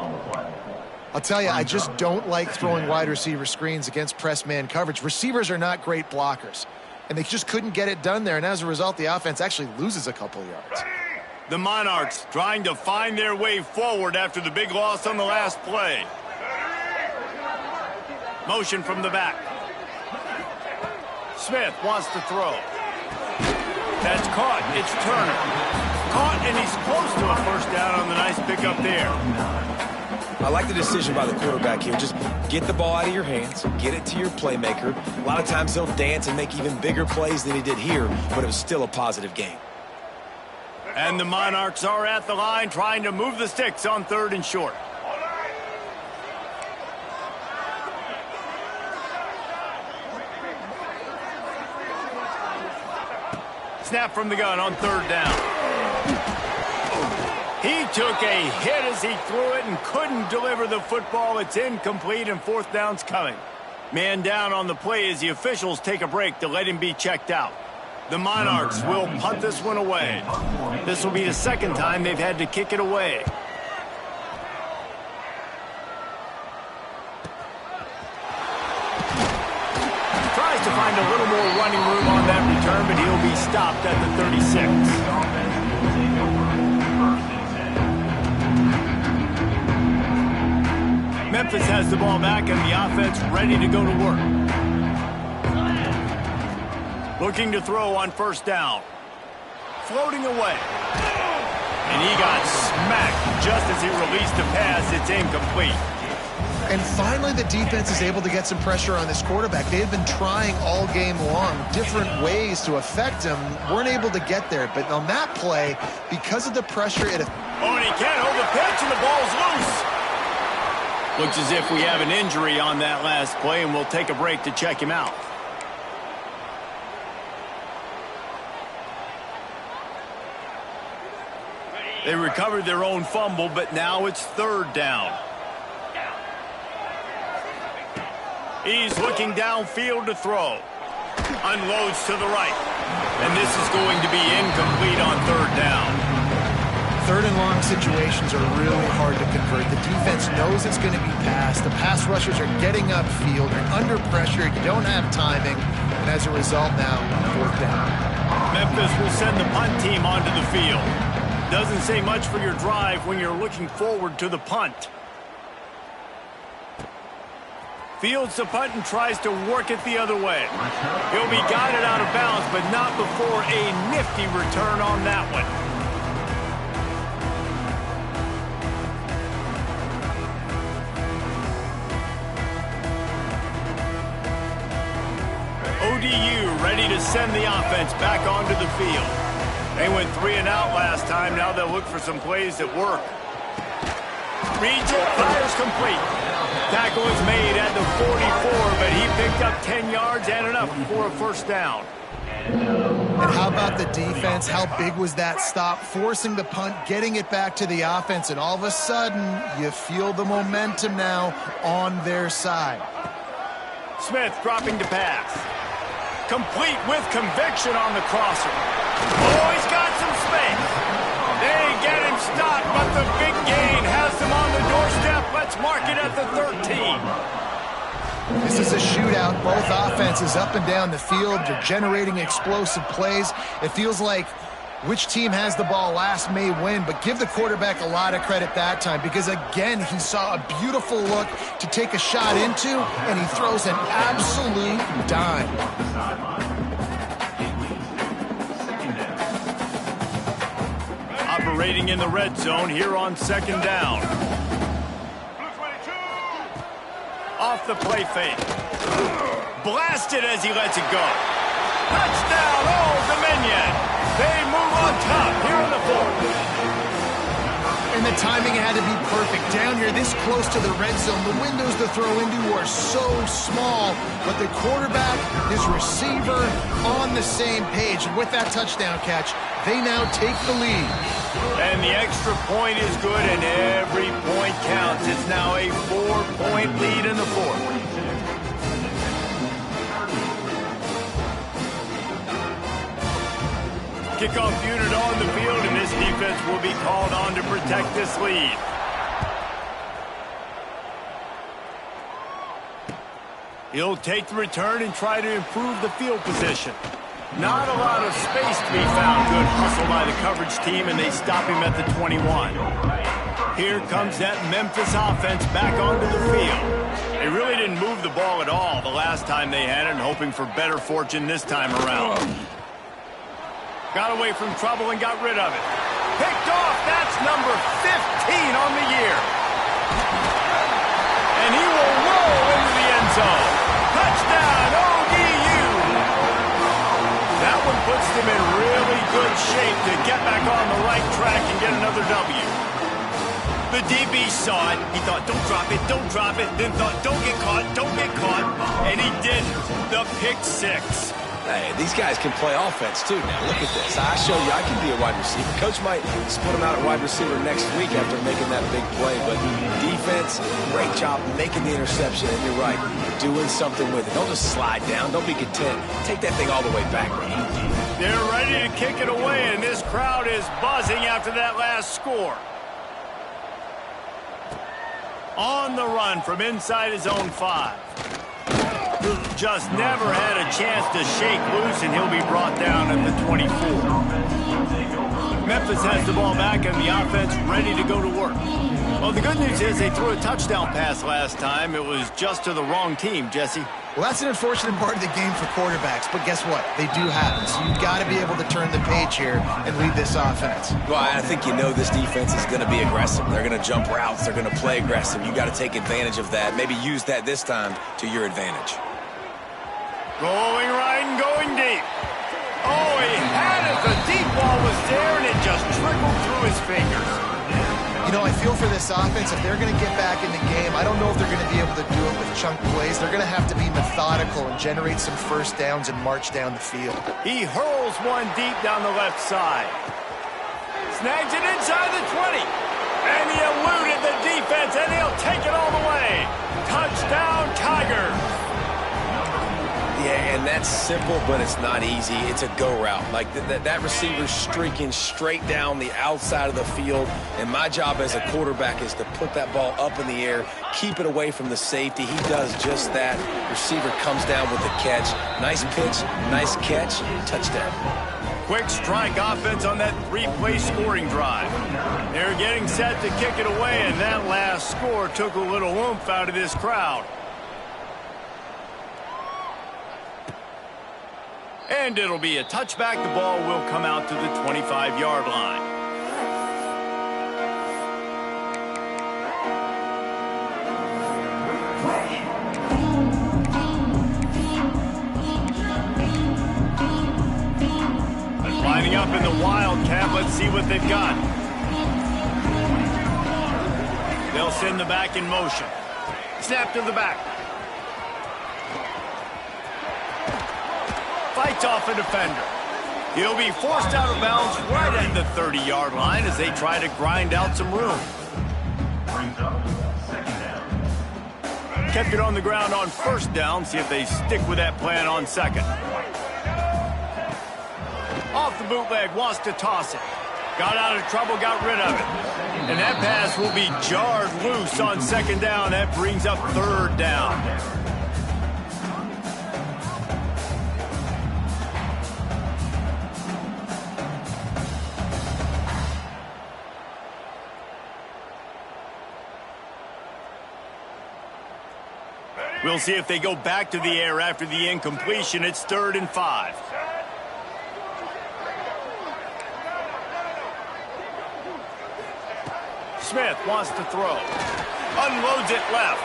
I'll tell you, I just don't like throwing wide receiver screens against press man coverage. Receivers are not great blockers, and they just couldn't get it done there, and as a result, the offense actually loses a couple yards. The Monarchs trying to find their way forward after the big loss on the last play. Motion from the back. Smith wants to throw. That's caught. It's Turner. Caught, and he's close to a first down on the nice pickup there. I like the decision by the quarterback here. Just get the ball out of your hands, get it to your playmaker. A lot of times he'll dance and make even bigger plays than he did here, but it was still a positive game. And the Monarchs are at the line trying to move the sticks on 3rd and short. Snap from the gun on 3rd down. He took a hit as he threw it and couldn't deliver the football. It's incomplete and 4th down's coming. Man down on the play as the officials take a break to let him be checked out. The Monarchs will punt this one away. This will be the 2nd time they've had to kick it away. Tries to find a little more running room on that return, but he'll be stopped at the 36. Memphis has the ball back and the offense ready to go to work. Looking to throw on 1st down. Floating away. And he got smacked just as he released the pass. It's incomplete. And finally, the defense is able to get some pressure on this quarterback. They have been trying all game long different ways to affect him. Weren't able to get there. But on that play, because of the pressure, it... Oh, and he can't hold the pitch, and the ball's loose. Looks as if we have an injury on that last play, and we'll take a break to check him out. They recovered their own fumble, but now it's 3rd down. He's looking downfield to throw. Unloads to the right. And this is going to be incomplete on 3rd down. 3rd and long situations are really hard to convert. The defense knows it's going to be passed. The pass rushers are getting upfield. They're under pressure. You don't have timing. And as a result now, 4th down. Memphis will send the punt team onto the field. Doesn't say much for your drive when you're looking forward to the punt. Fields the punt and tries to work it the other way. He'll be guided out of bounds, but not before a nifty return on that one. ODU ready to send the offense back onto the field. They went 3 and out last time. Now they'll look for some plays that work. Reads it, fires complete. Tackle is made at the 44, but he picked up 10 yards and enough for a 1st down. And how about the defense? How big was that stop? Forcing the punt, getting it back to the offense, and all of a sudden, you feel the momentum now on their side. Smith dropping to pass. Complete with conviction on the crosser. Oh, he's got some space. They get him stopped, but the big gain has them on the doorstep. Let's mark it at the 13. This is a shootout. Both offenses up and down the field. They're generating explosive plays. It feels like which team has the ball last may win, but give the quarterback a lot of credit that time because, again, he saw a beautiful look to take a shot into, and he throws an absolute dime. Operating in the red zone here on second down. Off the play fake. Blasted as he lets it go. Touchdown, Old Dominion. They move on top here in the fourth. And the timing had to be perfect. Down here, this close to the red zone, the windows to throw into are so small, but the quarterback, his receiver, on the same page. And with that touchdown catch, they now take the lead. And the extra point is good, and every point counts. It's now a 4-point lead in the fourth. Kickoff unit on the field, and this defense will be called on to protect this lead. He'll take the return and try to improve the field position. Not a lot of space to be found. Good hustle by the coverage team, and they stop him at the 21. Here comes that Memphis offense back onto the field. They really didn't move the ball at all the last time they had it, and hoping for better fortune this time around. Got away from trouble and got rid of it. Picked off. That's number 15 on the year. And he will roll into the end zone. Touchdown, ODU. That one puts them in really good shape to get back on the right track and get another W. The DB saw it. He thought, don't drop it, don't drop it. Then thought, don't get caught, don't get caught. And he didn't. The pick six. Hey, these guys can play offense, too, now. Look at this. I show you I can be a wide receiver. Coach might split him out at wide receiver next week after making that big play. But defense, great job making the interception. And you're right, doing something with it. Don't just slide down. Don't be content. Take that thing all the way back. They're ready to kick it away, and this crowd is buzzing after that last score. On the run from inside his own 5. Just never had a chance to shake loose, and he'll be brought down at the 24. Memphis has the ball back, and the offense ready to go to work. Well, the good news is they threw a touchdown pass last time. It was just to the wrong team, Jesse. Well, that's an unfortunate part of the game for quarterbacks, but guess what? They do happen. So you've got to be able to turn the page here and lead this offense. Well, I think you know this defense is going to be aggressive. They're going to jump routes. They're going to play aggressive. You got to take advantage of that. Maybe use that this time to your advantage. Going right and going deep. Oh, he had it. The deep ball was there, and it just trickled through his fingers. You know, I feel for this offense, if they're going to get back in the game, I don't know if they're going to be able to do it with chunk plays. They're going to have to be methodical and generate some first downs and march down the field. He hurls one deep down the left side. Snags it inside the 20. And he eluded the defense, and he'll take it all the way. Touchdown, Tigers. Yeah, and that's simple, but it's not easy. It's a go route. Like that receiver's streaking straight down the outside of the field, and my job as a quarterback is to put that ball up in the air, keep it away from the safety. He does just that. Receiver comes down with the catch. Nice pitch, nice catch, touchdown. Quick strike offense on that 3-play scoring drive. They're getting set to kick it away, and that last score took a little oomph out of this crowd. And it'll be a touchback. The ball will come out to the 25-yard line. And lining up in the Wildcat. Let's see what they've got. They'll send the back in motion. Snap to the back. fights off a defender. He'll be forced out of bounds right at the 30-yard line as they try to grind out some room. Brings up second down. Kept it on the ground on first down. See if they stick with that plan on second. Off the bootleg, wants to toss it. Got out of trouble, got rid of it. And that pass will be jarred loose on second down. That brings up third down. We'll see if they go back to the air after the incompletion. It's 3rd and 5. Smith wants to throw. Unloads it left.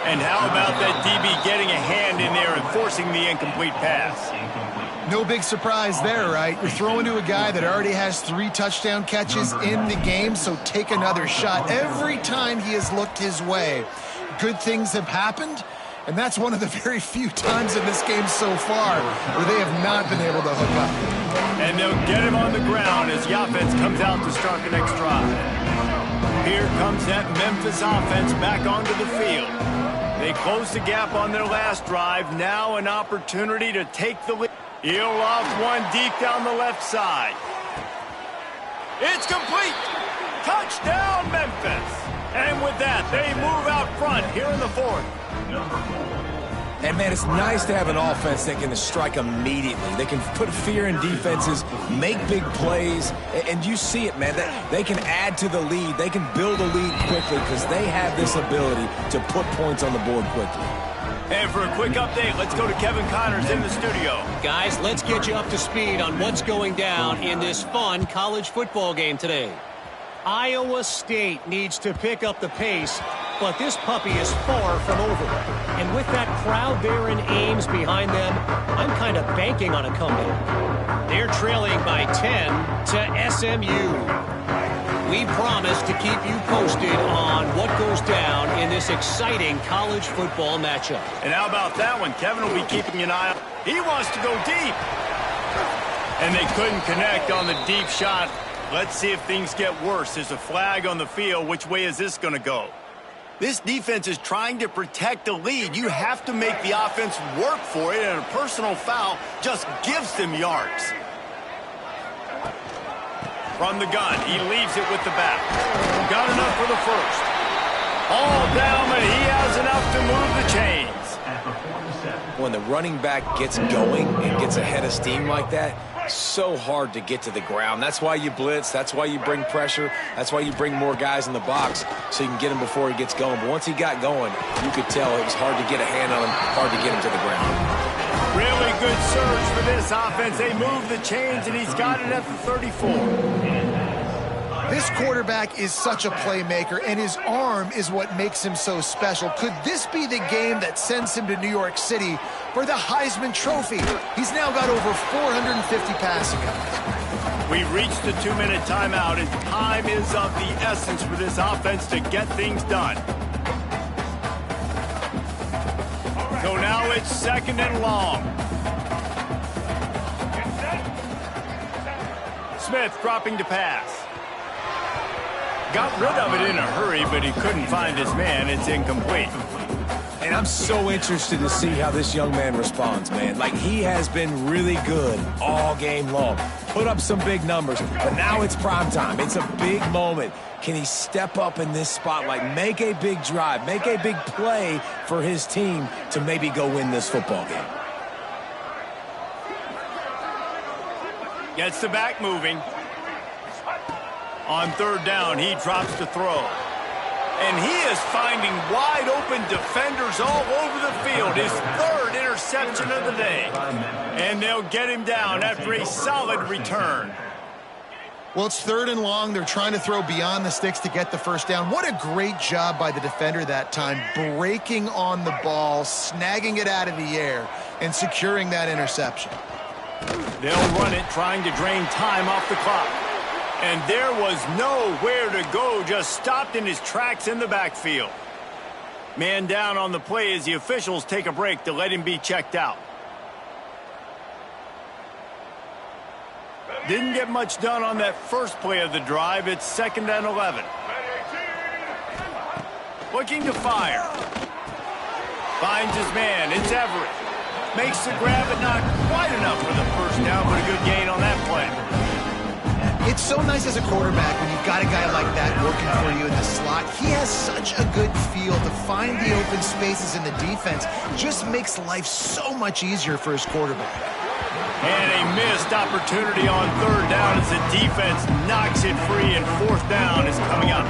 And how about that DB getting a hand in there and forcing the incomplete pass? No big surprise there, right? You're throwing to a guy that already has 3 touchdown catches in the game, so take another shot. Every time he has looked his way, good things have happened, and that's one of the very few times in this game so far where they have not been able to hook up. And they'll get him on the ground as the offense comes out to start the next drive. Here comes that Memphis offense back onto the field. They closed the gap on their last drive. Now an opportunity to take the lead. He'll off one deep down the left side. It's complete. Touchdown, Memphis. And with that, they move out front here in the 4th. And, man, it's nice to have an offense that can strike immediately. They can put fear in defenses, make big plays, and you see it, man. They can add to the lead. They can build a lead quickly because they have this ability to put points on the board quickly. And for a quick update, let's go to Kevin Connors in the studio. Guys, let's get you up to speed on what's going down in this fun college football game today. Iowa State needs to pick up the pace, but this puppy is far from over. And with that crowd there in Ames behind them, I'm kind of banking on a comeback. They're trailing by 10 to SMU. We promise to keep you posted on what goes down in this exciting college football matchup. And how about that one? Kevin will be keeping an eye on. He wants to go deep. And they couldn't connect on the deep shot. Let's see if things get worse. There's a flag on the field. Which way is this going to go? This defense is trying to protect the lead. You have to make the offense work for it, and a personal foul just gives them yards. From the gun, he leaves it with the back. Got enough for the first. All down, but he has enough to move the chains. When the running back gets going and gets ahead of steam like that, so hard to get to the ground. That's why you blitz. That's why you bring pressure. That's why you bring more guys in the box so you can get him before he gets going. But once he got going, you could tell it was hard to get a hand on him, hard to get him to the ground. Really good surge for this offense. They move the chains, and he's got it at the 34. This quarterback is such a playmaker, and his arm is what makes him so special. Could this be the game that sends him to New York City for the Heisman Trophy? He's now got over 450 passing yards. We reached the 2-minute timeout, and time is of the essence for this offense to get things done. So now it's 2nd and long. Smith dropping to pass. Got rid of it in a hurry, but he couldn't find his man. It's incomplete. And I'm so interested to see how this young man responds, man. Like, he has been really good all game long. Put up some big numbers, but now it's prime time. It's a big moment. Can he step up in this spotlight, make a big drive, make a big play for his team to maybe go win this football game? Gets the back moving. On 3rd down, he drops to throw. And he is finding wide-open defenders all over the field. His 3rd interception of the day. And they'll get him down after a solid return. Well, it's 3rd and long. They're trying to throw beyond the sticks to get the first down. What a great job by the defender that time, breaking on the ball, snagging it out of the air, and securing that interception. They'll run it, trying to drain time off the clock. And there was nowhere to go, just stopped in his tracks in the backfield. Man down on the play as the officials take a break to let him be checked out. Didn't get much done on that first play of the drive. It's 2nd and 11. Looking to fire. Finds his man. It's Everett. Makes the grab, but not quite enough for the first down, but a good gain on that play. It's so nice as a quarterback when you've got a guy like that working for you in the slot. He has such a good feel to find the open spaces in the defense. Just makes life so much easier for his quarterback. And a missed opportunity on 3rd down as the defense knocks it free, and 4th down is coming up.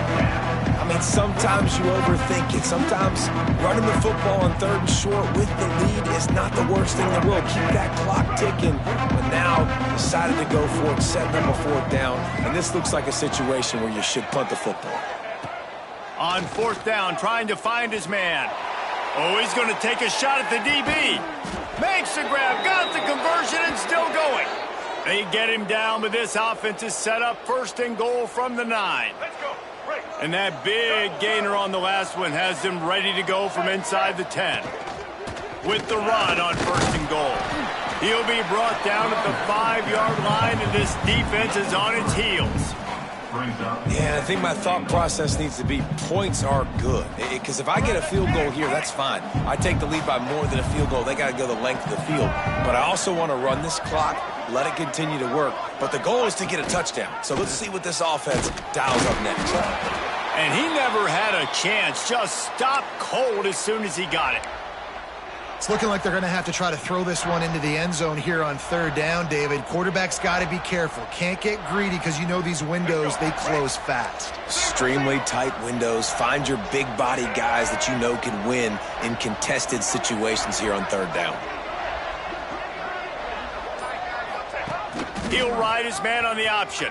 I mean, sometimes you overthink it. Sometimes running the football on 3rd and short with the lead is not the worst thing in the world. Keep that clock ticking. But now decided to go for it, setting up a 4th down. And this looks like a situation where you should punt the football. On 4th down, trying to find his man. Oh, he's going to take a shot at the DB. Makes the grab, got the conversion, and still going. They get him down, but this offense is set up 1st and goal from the 9. Let's go. Break. And that big gainer on the last one has them ready to go from inside the 10. With the run on 1st and goal. He'll be brought down at the 5-yard line, and this defense is on its heels. Yeah, I think my thought process needs to be points are good. Because if I get a field goal here, that's fine. I take the lead by more than a field goal. They got to go the length of the field. But I also want to run this clock, let it continue to work. But the goal is to get a touchdown. So let's see what this offense dials up next. And he never had a chance. Just stopped cold as soon as he got it. It's looking like they're going to have to try to throw this one into the end zone here on 3rd down, David. Quarterback's got to be careful. Can't get greedy because you know these windows, they close fast. Extremely tight windows. Find your big body guys that you know can win in contested situations here on 3rd down. He'll ride his man on the option.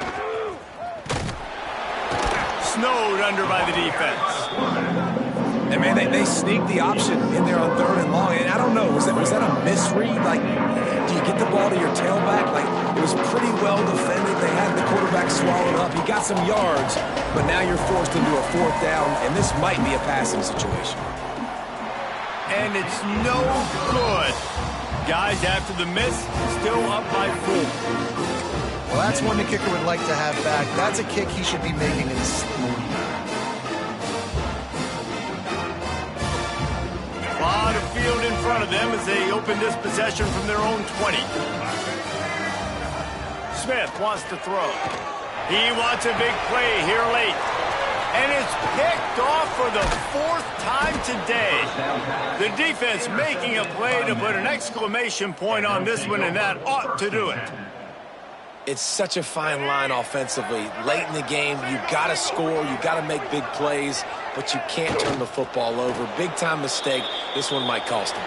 Snowed under by the defense. And, man, they sneaked the option in there on 3rd and long. And I don't know, was that a misread? Like, do you get the ball to your tailback? Like, it was pretty well defended. They had the quarterback swallowed up. He got some yards, but now you're forced into a 4th down, and this might be a passing situation. And it's no good. Guys, after the miss, still up by 4. Well, that's one the kicker would like to have back. That's a kick he should be making in sleep. A lot of field in front of them as they open this possession from their own 20. Smith wants to throw. He wants a big play here late. And it's picked off for the 4th time today. The defense making a play to put an exclamation point on this one, and that ought to do it. It's such a fine line offensively. Late in the game, you got to score, you got to make big plays, but you can't turn the football over. Big-time mistake. This one might cost them.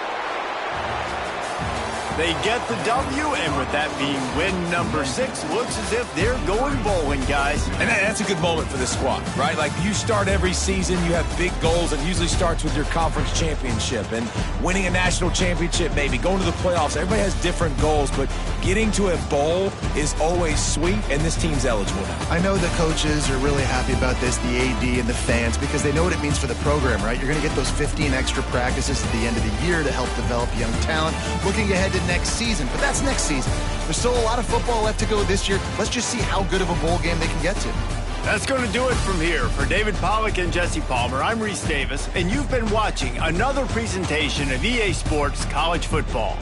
They get the W, and with that being win number 6, looks as if they're going bowling, guys. And that's a good moment for this squad, right? Like, you start every season, you have big goals. It usually starts with your conference championship and winning a national championship, maybe going to the playoffs. Everybody has different goals, but getting to a bowl is always sweet, and this team's eligible now. I know the coaches are really happy about this, the AD and the fans, because they know what it means for the program, right? You're going to get those 15 extra practices at the end of the year to help develop young talent. Looking ahead to next season, but that's next season. There's still a lot of football left to go this year. Let's just see how good of a bowl game they can get to. That's going to do it from here. For David Pollack and Jesse Palmer, I'm Reese Davis, and you've been watching another presentation of EA Sports College Football.